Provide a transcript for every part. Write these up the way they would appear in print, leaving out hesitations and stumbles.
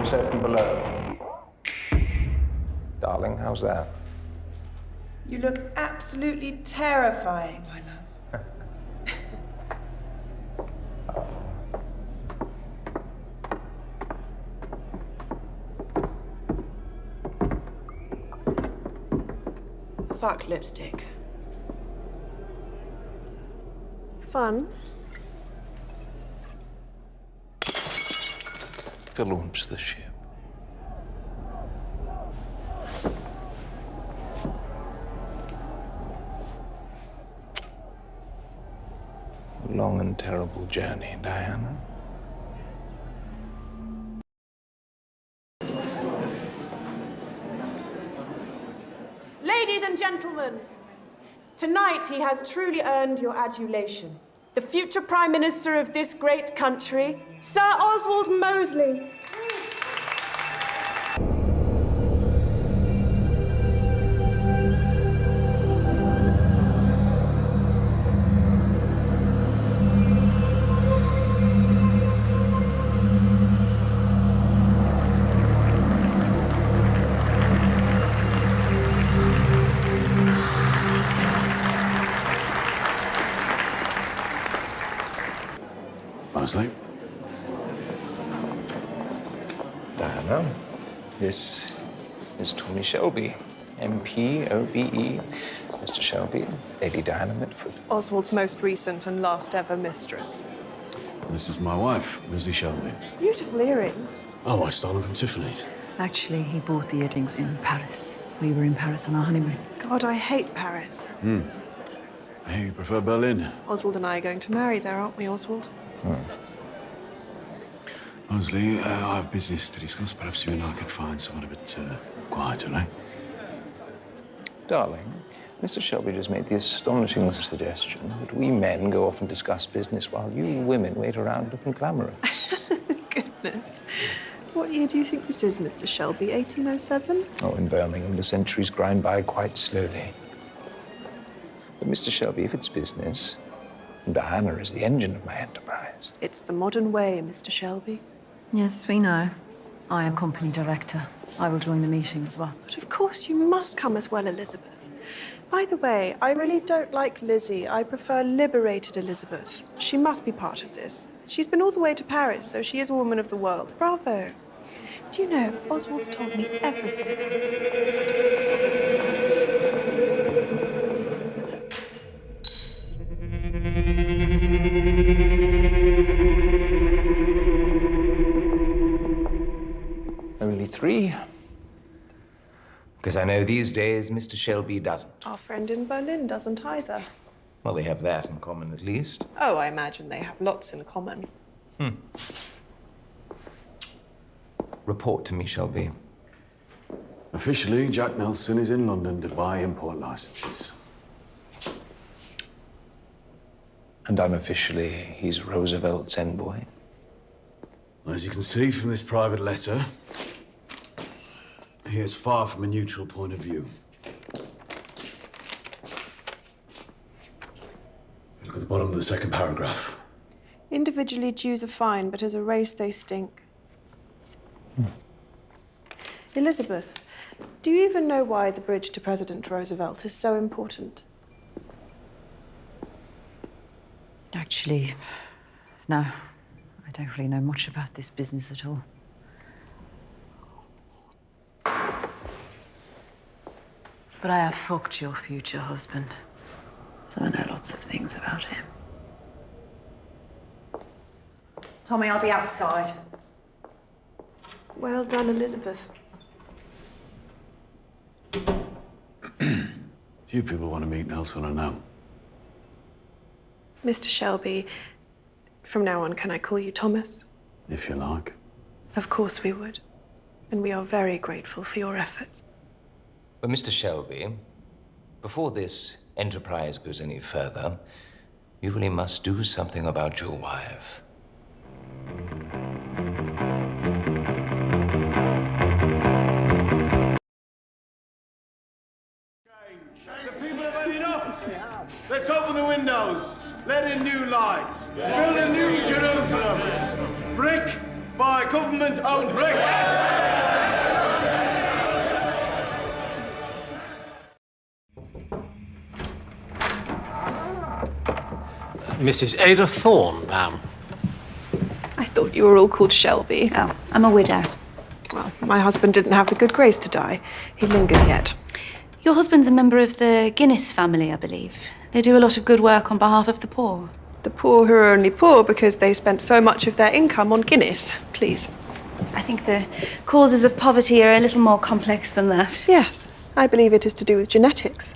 also from below. Darling, how's that? You look absolutely terrifying, my love. Fuck lipstick. Fun. To launch the ship. A long and terrible journey, Diana. Ladies and gentlemen, tonight he has truly earned your adulation. The future Prime Minister of this great country, Sir Oswald Mosley. Mosley. Diana, this is Tommy Shelby, MP, OBE. Mr. Shelby, Lady Diana Mitford. Oswald's most recent and last ever mistress. This is my wife, Lizzie Shelby. Beautiful earrings. Oh, I stole them from Tiffany's. Actually, he bought the earrings in Paris. We were in Paris on our honeymoon. God, I hate Paris. Hey, you prefer Berlin? Oswald and I are going to marry there, aren't we, Oswald? Mosley, I have business to discuss. Perhaps you and I could find someone a bit quieter, eh? Darling, Mr. Shelby just made the astonishing suggestion that we men go off and discuss business while you women wait around looking glamorous. Goodness. What year do you think this is, Mr. Shelby? 1807? Oh, in Birmingham, the centuries grind by quite slowly. But, Mr. Shelby, if it's business, Diana is the engine of my enterprise. It's the modern way, Mr. Shelby. Yes, we know. I am company director. I will join the meeting as well. But of course you must come as well, Elizabeth. By the way, I really don't like Lizzie. I prefer liberated Elizabeth. She must be part of this. She's been all the way to Paris, so she is a woman of the world. Bravo. Do you know, Oswald's told me everything about it. Only 3. Because I know these days Mr. Shelby doesn't. Our friend in Berlin doesn't either. Well, they have that in common, at least. Oh, I imagine they have lots in common. Report to me, Shelby. Officially, Jack Nelson is in London to buy import licenses. And unofficially, he's Roosevelt's envoy. As you can see from this private letter, he is far from a neutral point of view. Look at the bottom of the second paragraph. Individually, Jews are fine, but as a race, they stink. Elizabeth, do you even know why the bridge to President Roosevelt is so important? Actually, no. I don't really know much about this business at all. But I have fucked your future husband, so I know lots of things about him. Tommy, I'll be outside. Well done, Elizabeth. Do you people want to meet Nelson or no? Mr. Shelby, from now on, can I call you Thomas? If you like. Of course we would. And we are very grateful for your efforts. But, Mr. Shelby, before this enterprise goes any further, you really must do something about your wife. The people have had enough. Let's open the windows. Let in new lights. Build a new Jerusalem. Brick by government-owned Mrs. Ada Thorne, ma'am. I thought you were all called Shelby. Oh, I'm a widow. Well, my husband didn't have the good grace to die. He lingers yet. Your husband's a member of the Guinness family, I believe. They do a lot of good work on behalf of the poor. The poor who are only poor because they spent so much of their income on Guinness. Please. I think the causes of poverty are a little more complex than that. Yes, I believe it is to do with genetics.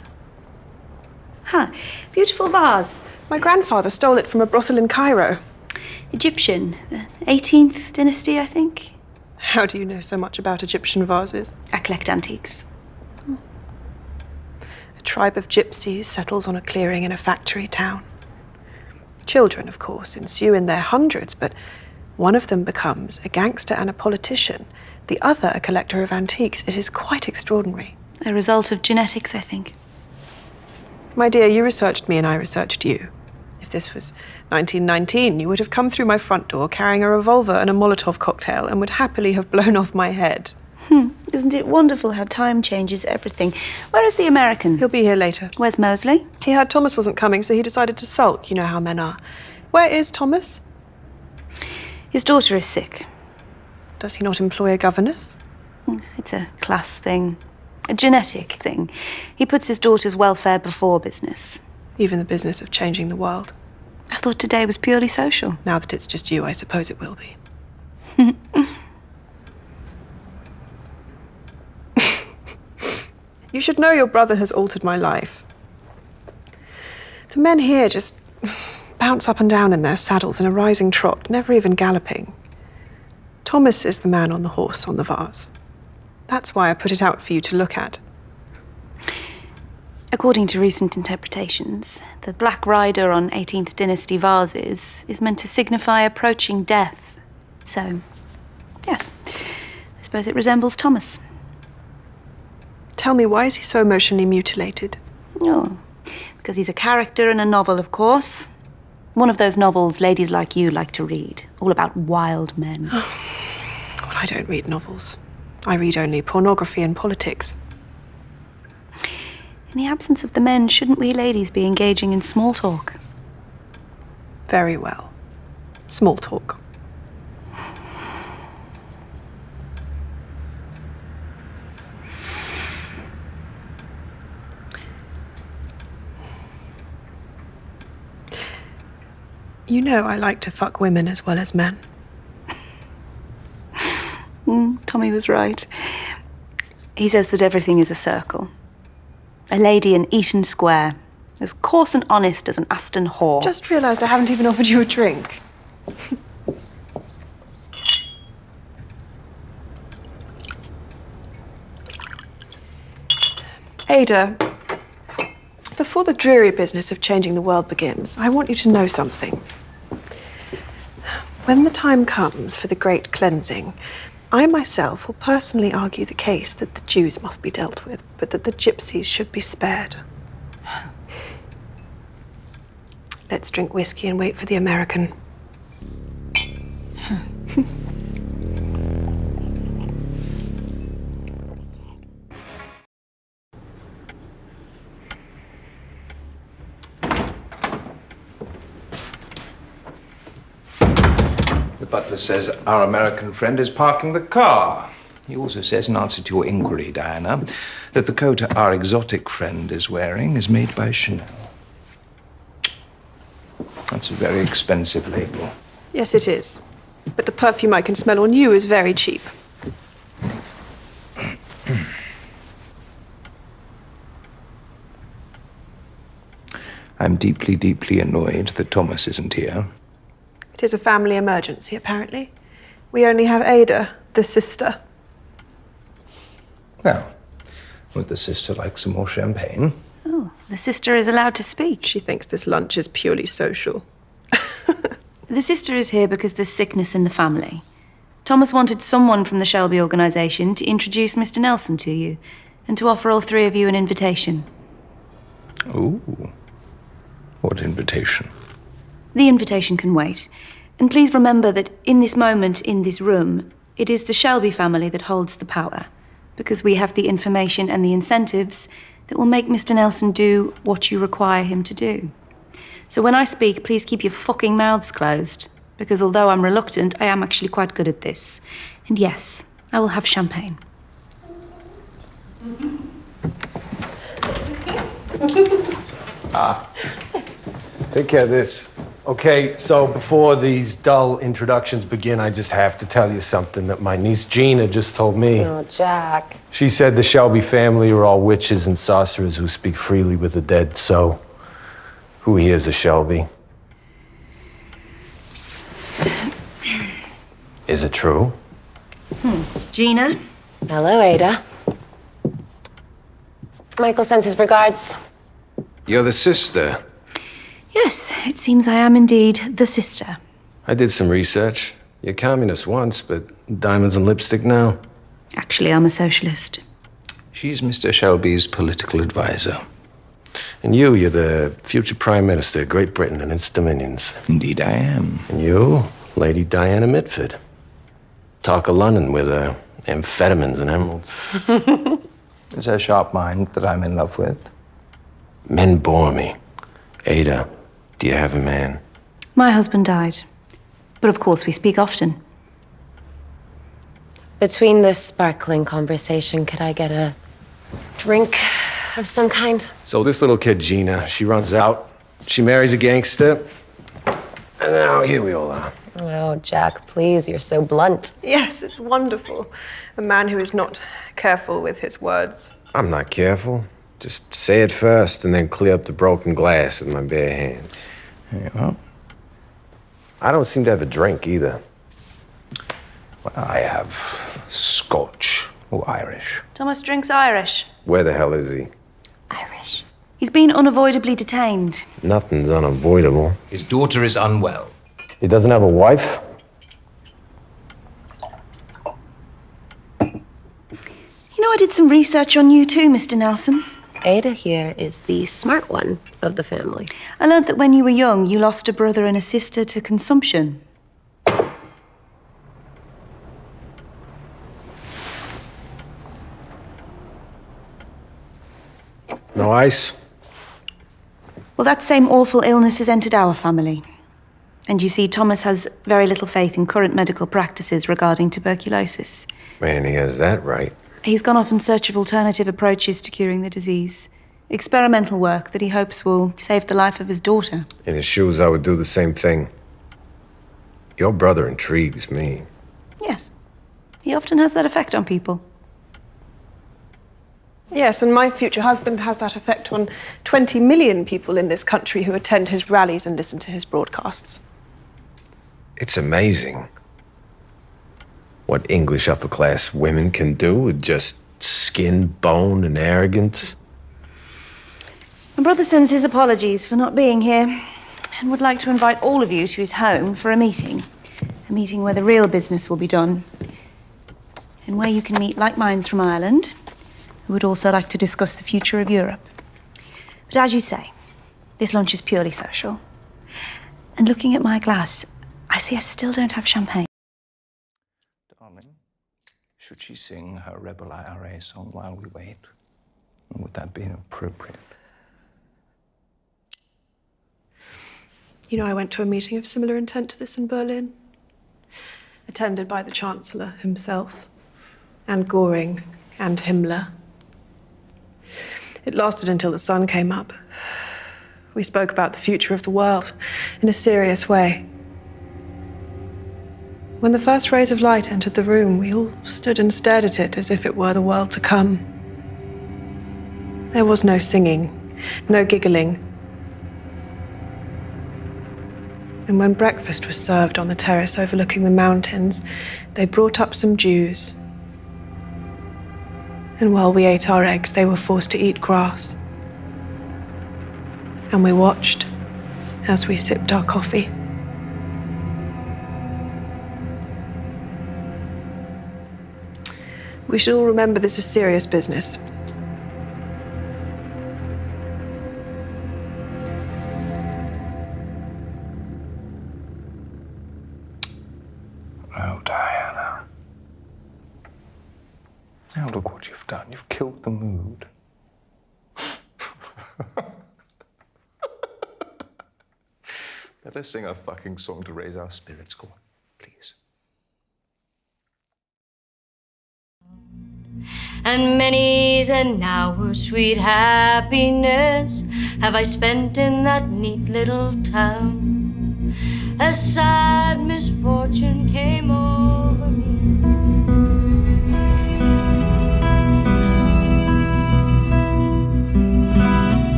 Huh. Beautiful vase. My grandfather stole it from a brothel in Cairo. Egyptian. The 18th dynasty, I think. How do you know so much about Egyptian vases? I collect antiques. A tribe of gypsies settles on a clearing in a factory town. Children, of course, ensue in their hundreds, but one of them becomes a gangster and a politician, the other a collector of antiques. It is quite extraordinary. A result of genetics, I think. My dear, you researched me and I researched you. If this was 1919, you would have come through my front door carrying a revolver and a Molotov cocktail and would happily have blown off my head. Isn't it wonderful how time changes everything? Where is the American? He'll be here later. Where's Mosley? He heard Thomas wasn't coming, so he decided to sulk. You know how men are. Where is Thomas? His daughter is sick. Does he not employ a governess? It's a class thing. A genetic thing. He puts his daughter's welfare before business. Even the business of changing the world. I thought today was purely social. Now that it's just you, I suppose it will be. You should know your brother has altered my life. The men here just bounce up and down in their saddles in a rising trot, never even galloping. Thomas is the man on the horse on the vase. That's why I put it out for you to look at. According to recent interpretations, the Black Rider on 18th Dynasty vases is meant to signify approaching death. So, yes, I suppose it resembles Thomas. Tell me, why is he so emotionally mutilated? Oh, because he's a character in a novel, of course. One of those novels ladies like you like to read, all about wild men. Well, I don't read novels. I read only pornography and politics. In the absence of the men, shouldn't we ladies be engaging in small talk? Very well. Small talk. You know I like to fuck women as well as men. Tommy was right. He says that everything is a circle. A lady in Eaton Square, as coarse and honest as an Aston whore. Just realised I haven't even offered you a drink. Ada, before the dreary business of changing the world begins, I want you to know something. When the time comes for the great cleansing, I myself will personally argue the case that the Jews must be dealt with, but that the gypsies should be spared. Let's drink whiskey and wait for the American. The butler says our American friend is parking the car. He also says, in answer to your inquiry, Diana, that the coat our exotic friend is wearing is made by Chanel. That's a very expensive label. Yes, it is. But the perfume I can smell on you is very cheap. I'm deeply, deeply annoyed that Thomas isn't here. It is a family emergency, apparently. We only have Ada, the sister. Well, would the sister like some more champagne? Oh, the sister is allowed to speak. She thinks this lunch is purely social. The sister is here because there's sickness in the family. Thomas wanted someone from the Shelby organisation to introduce Mr. Nelson to you and to offer all three of you an invitation. Ooh. What invitation? The invitation can wait. And please remember that in this moment, in this room, it is the Shelby family that holds the power, because we have the information and the incentives that will make Mr. Nelson do what you require him to do. So when I speak, please keep your fucking mouths closed, because although I'm reluctant, I am actually quite good at this. And yes, I will have champagne. Take care of this. Okay, so before these dull introductions begin, I just have to tell you something that my niece Gina just told me. Oh, Jack. She said the Shelby family are all witches and sorcerers who speak freely with the dead, so who here's a Shelby? Is it true? Gina? Hello, Ada. Michael sends his regards. You're the sister. Yes, it seems I am indeed the sister. I did some research. You're communist once, but diamonds and lipstick now. Actually, I'm a socialist. She's Mr. Shelby's political advisor. And you're the future Prime Minister of Great Britain and its dominions. Indeed, I am. And you, Lady Diana Mitford. Talk of London with amphetamines and emeralds. It's her sharp mind that I'm in love with. Men bore me. Ada, do you have a man? My husband died. But of course, we speak often. Between this sparkling conversation, could I get a drink of some kind? So this little kid, Gina, she runs out, she marries a gangster, and now here we all are. Oh, Jack, please, you're so blunt. Yes, it's wonderful. A man who is not careful with his words. I'm not careful. Just say it first and then clear up the broken glass with my bare hands. There you are. I don't seem to have a drink either. Well, I have Scotch or Irish. Thomas drinks Irish. Where the hell is he? Irish. He's been unavoidably detained. Nothing's unavoidable. His daughter is unwell. He doesn't have a wife? You know, I did some research on you too, Mr. Nelson. Ada here is the smart one of the family. I learned that when you were young, you lost a brother and a sister to consumption. No ice? Well, that same awful illness has entered our family. And you see, Thomas has very little faith in current medical practices regarding tuberculosis. Man, he has that right. He's gone off in search of alternative approaches to curing the disease. Experimental work that he hopes will save the life of his daughter. In his shoes, I would do the same thing. Your brother intrigues me. Yes. He often has that effect on people. Yes, and my future husband has that effect on 20 million people in this country who attend his rallies and listen to his broadcasts. It's amazing what English upper-class women can do with just skin, bone, and arrogance. My brother sends his apologies for not being here and would like to invite all of you to his home for a meeting. A meeting where the real business will be done and where you can meet like minds from Ireland who would also like to discuss the future of Europe. But as you say, this lunch is purely social. And looking at my glass, I see I still don't have champagne. Darling, should she sing her Rebel IRA song while we wait? Would that be appropriate? You know, I went to a meeting of similar intent to this in Berlin, attended by the Chancellor himself, and Göring, and Himmler. It lasted until the sun came up. We spoke about the future of the world in a serious way. When the first rays of light entered the room, we all stood and stared at it as if it were the world to come. There was no singing, no giggling. And when breakfast was served on the terrace overlooking the mountains, they brought up some Jews. And while we ate our eggs, they were forced to eat grass. And we watched as we sipped our coffee. We should all remember this is serious business. Now look what you've done. You've killed the mood. Let us sing a fucking song to raise our spirits. Go on, please. And many's an hour, sweet happiness, have I spent in that neat little town. A sad misfortune came over me.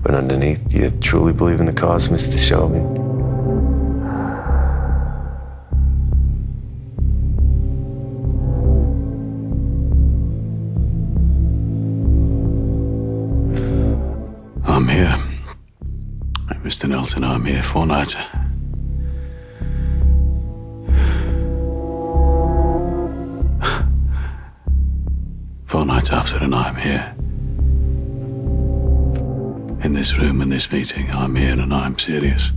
But underneath, you truly believe in the cause, Mr. Shelby? I'm here. Mr. Nelson, I'm here for nights. 4 nights after, and I'm here. In this room, in this meeting, I'm here and I'm serious.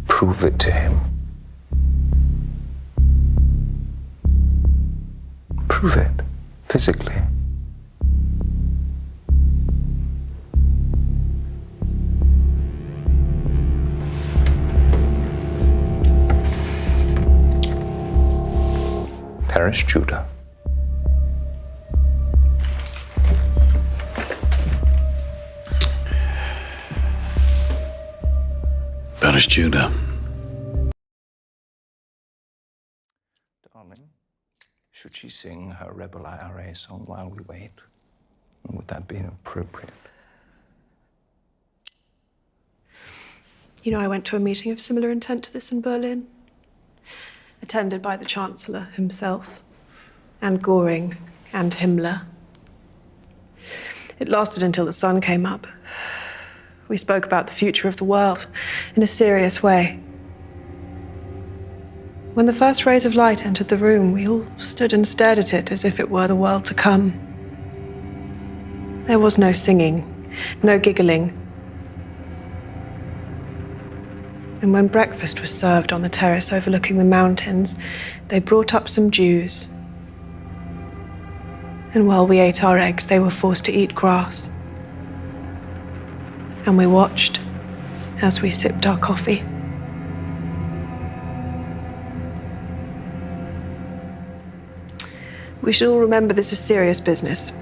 Prove it to him. Prove it, physically. Paris, Judah. Paris, Judah. Darling, should she sing her Rebel IRA song while we wait? Would that be appropriate? You know, I went to a meeting of similar intent to this in Berlin, attended by the Chancellor himself, and Göring, and Himmler. It lasted until the sun came up. We spoke about the future of the world in a serious way. When the first rays of light entered the room, we all stood and stared at it as if it were the world to come. There was no singing, no giggling. And when breakfast was served on the terrace overlooking the mountains, they brought up some Jews. And while we ate our eggs, they were forced to eat grass. And we watched as we sipped our coffee. We should all remember this is serious business.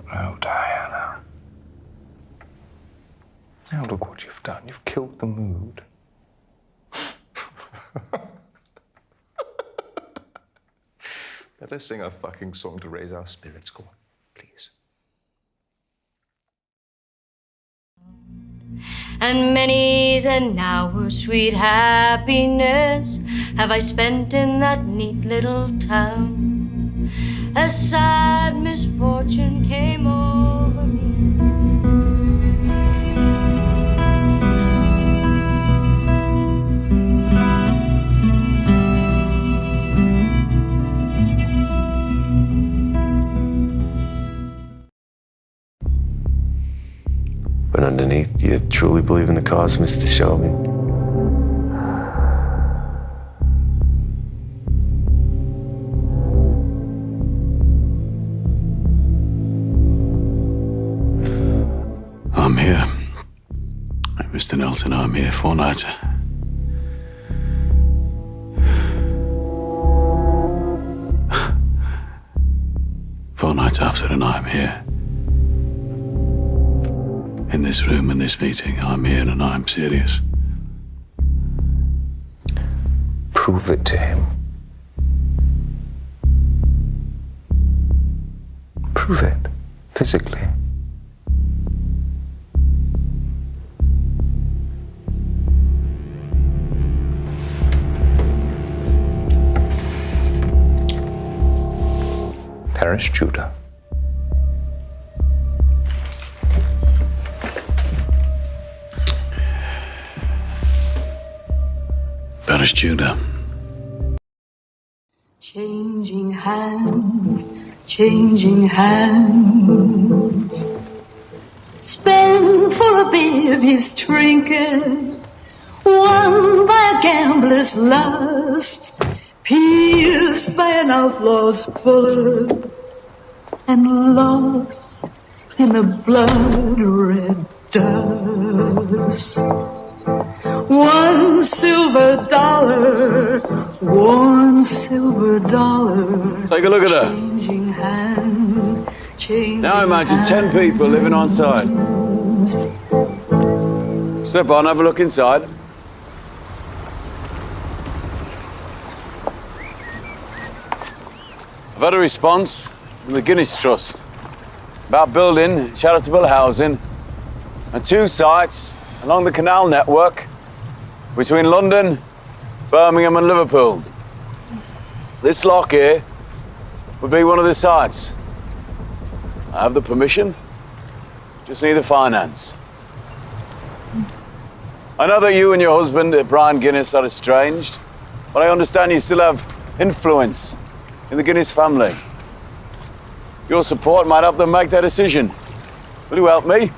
Oh, Diana. Now look what you've done. You've killed the mood. Let us sing a fucking song to raise our spirits. Go on, please. And many's an hour, sweet happiness, have I spent in that neat little town. A sad misfortune came over me. But underneath, do you truly believe in the cause, Mr. Shelby? I'm here. Mr. Nelson, I'm here for nights. Four nights after, and I'm here. In this room, in this meeting, I'm here and I'm serious. Prove it to him. Prove it, physically. Paris, Judah. Paris Judah. Changing hands. Spent for a baby's trinket, won by a gambler's lust, pierced by an outlaw's bullet, and lost in the blood-red dust. $1 silver. $1 silver. Take a look at her. Changing hands. Now imagine 10 people living on side. Step on, have a look inside. I've had a response from the Guinness Trust about building charitable housing and 2 sites along the canal network between London, Birmingham and Liverpool. This lock here would be one of the sites. I have the permission, just need the finance. I know that you and your husband, Brian Guinness, are estranged, but I understand you still have influence in the Guinness family. Your support might help them make their decision. Will you help me?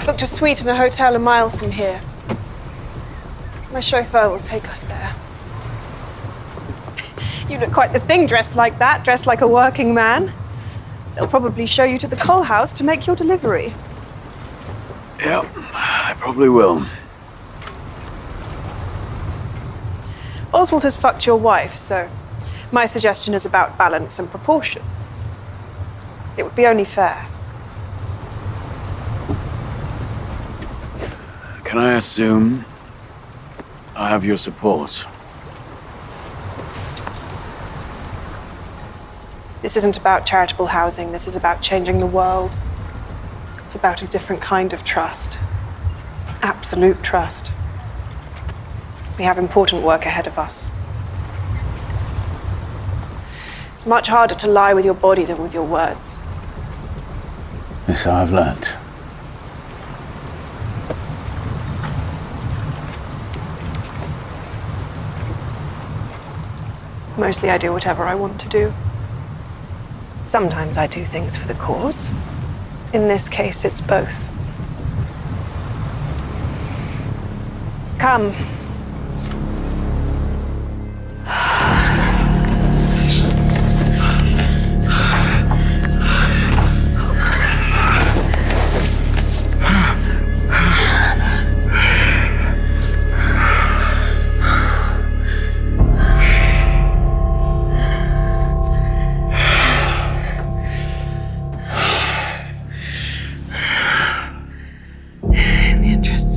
Booked a suite in a hotel a mile from here. My chauffeur will take us there. You look quite the thing dressed like that, dressed like a working man. They'll probably show you to the coal house to make your delivery. Yep, I probably will. Oswald has fucked your wife, so my suggestion is about balance and proportion. It would be only fair. Can I assume I have your support? This isn't about charitable housing. This is about changing the world. It's about a different kind of trust. Absolute trust. We have important work ahead of us. It's much harder to lie with your body than with your words. This I've learnt. Mostly I do whatever I want to do. Sometimes I do things for the cause. In this case, it's both. Come.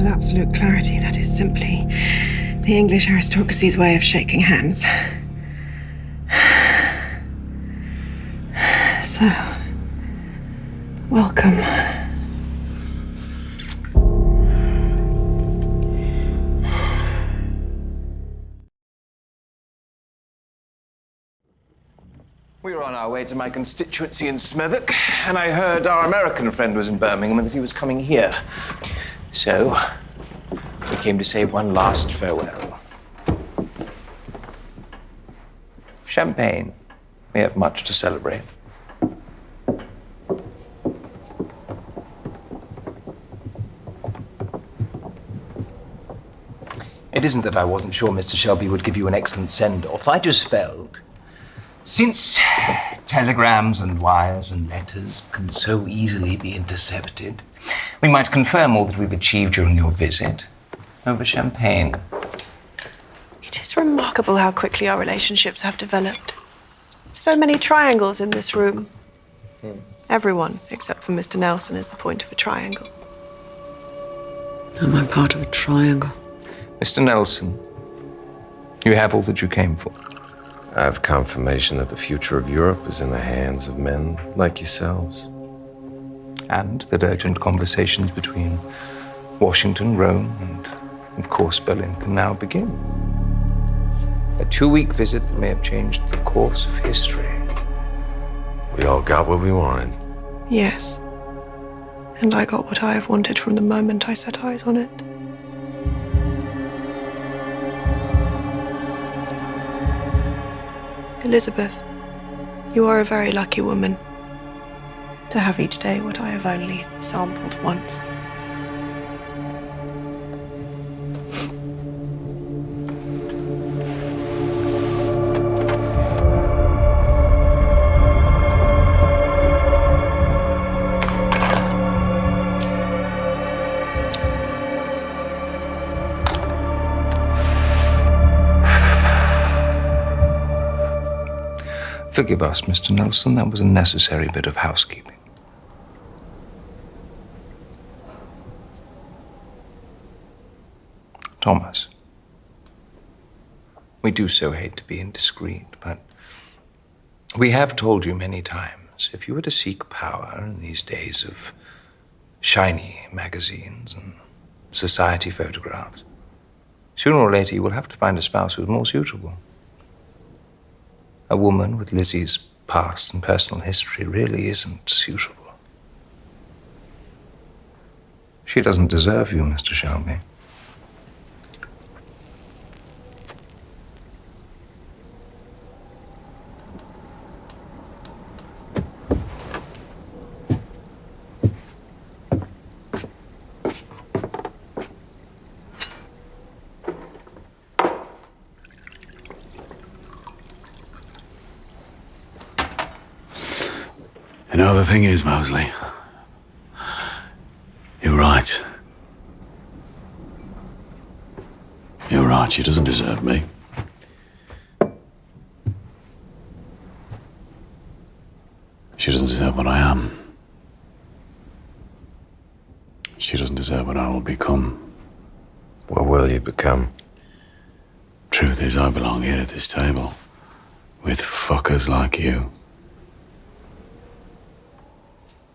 Of absolute clarity, that is simply the English aristocracy's way of shaking hands. So, welcome. We were on our way to my constituency in Smethwick, and I heard our American friend was in Birmingham and that he was coming here. So, we came to say one last farewell. Champagne. We have much to celebrate. It isn't that I wasn't sure Mr. Shelby would give you an excellent send-off. I just felt, since telegrams and wires and letters can so easily be intercepted, we might confirm all that we've achieved during your visit over champagne. It is remarkable how quickly our relationships have developed. So many triangles in this room. Everyone, except for Mr. Nelson, is the point of a triangle. Am I part of a triangle? Mr. Nelson, you have all that you came for. I have confirmation that the future of Europe is in the hands of men like yourselves. And that urgent conversations between Washington, Rome, and, of course, Berlin can now begin. A 2-week visit that may have changed the course of history. We all got what we wanted. Yes. And I got what I have wanted from the moment I set eyes on it. Elizabeth, you are a very lucky woman to have each day what I have only sampled once. Forgive us, Mr. Nelson. That was a necessary bit of housekeeping. Thomas, we do so hate to be indiscreet, but we have told you many times, if you were to seek power in these days of shiny magazines and society photographs, sooner or later you will have to find a spouse who's more suitable. A woman with Lizzie's past and personal history really isn't suitable. She doesn't deserve you, Mr. Shelby. You know, the thing is, Mosley, you're right. You're right, she doesn't deserve me. She doesn't deserve what I am. She doesn't deserve what I will become. What will you become? Truth is, I belong here at this table with fuckers like you.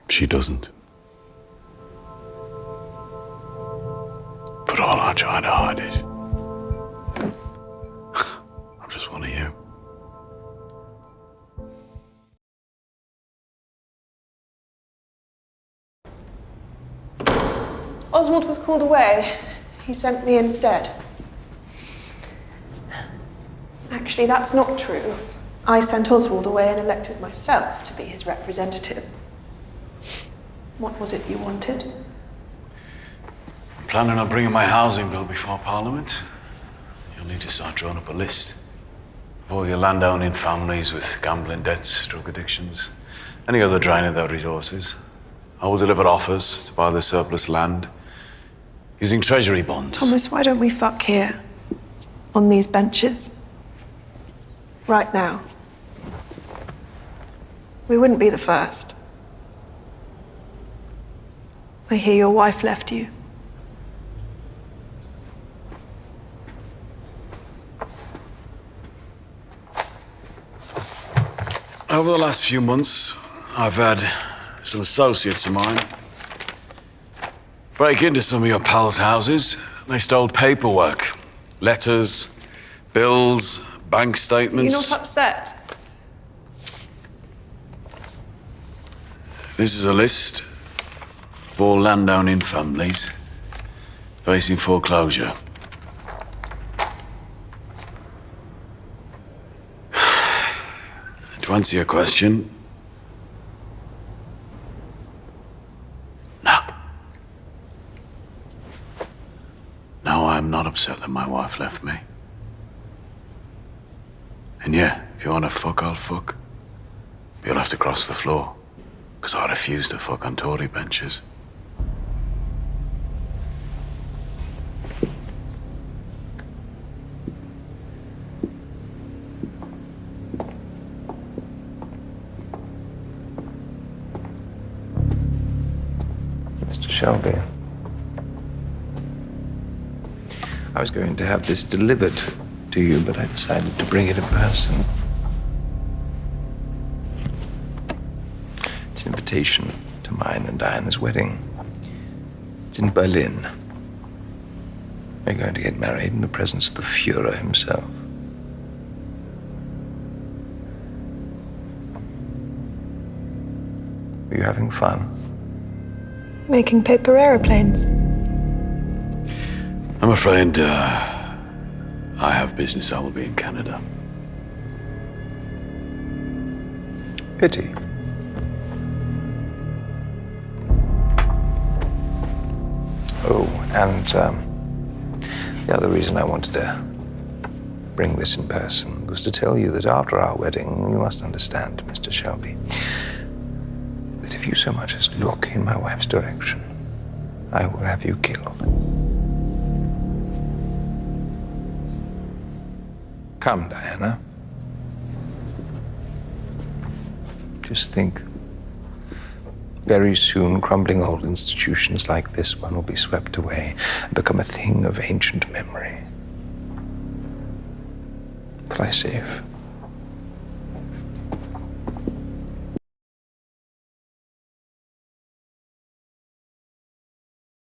She doesn't. For all I try to hide it, I'm just one of you. Oswald was called away. He sent me instead. Actually, that's not true. I sent Oswald away and elected myself to be his representative. What was it you wanted? I'm planning on bringing my housing bill before Parliament. You'll need to start drawing up a list of all your landowning families with gambling debts, drug addictions, any other drain of their resources. I will deliver offers to buy the surplus land using treasury bonds. Thomas, why don't we fuck here? On these benches? Right now. We wouldn't be the first. I hear your wife left you. Over the last few months, I've had some associates of mine break into some of your pals' houses. They stole paperwork, letters, bills, bank statements. You're not upset? This is a list of all landowning families facing foreclosure. To answer your question, no. No, I'm not upset that my wife left me. And yeah, if you want to fuck, I'll fuck. You'll have to cross the floor, because I refuse to fuck on Tory benches. Mr. Shelby, I was going to have this delivered to you, but I decided to bring it in person. It's an invitation to mine and Diana's wedding. It's in Berlin. We're going to get married in the presence of the Führer himself. Are you having fun? Making paper aeroplanes. I'm afraid I have business. I will be in Canada. Pity. Oh, and the other reason I wanted to bring this in person was to tell you that after our wedding, you must understand, Mr. Shelby, that if you so much as look in my wife's direction, I will have you killed. Come, Diana. Just think. Very soon, crumbling old institutions like this one will be swept away and become a thing of ancient memory. Fly safe.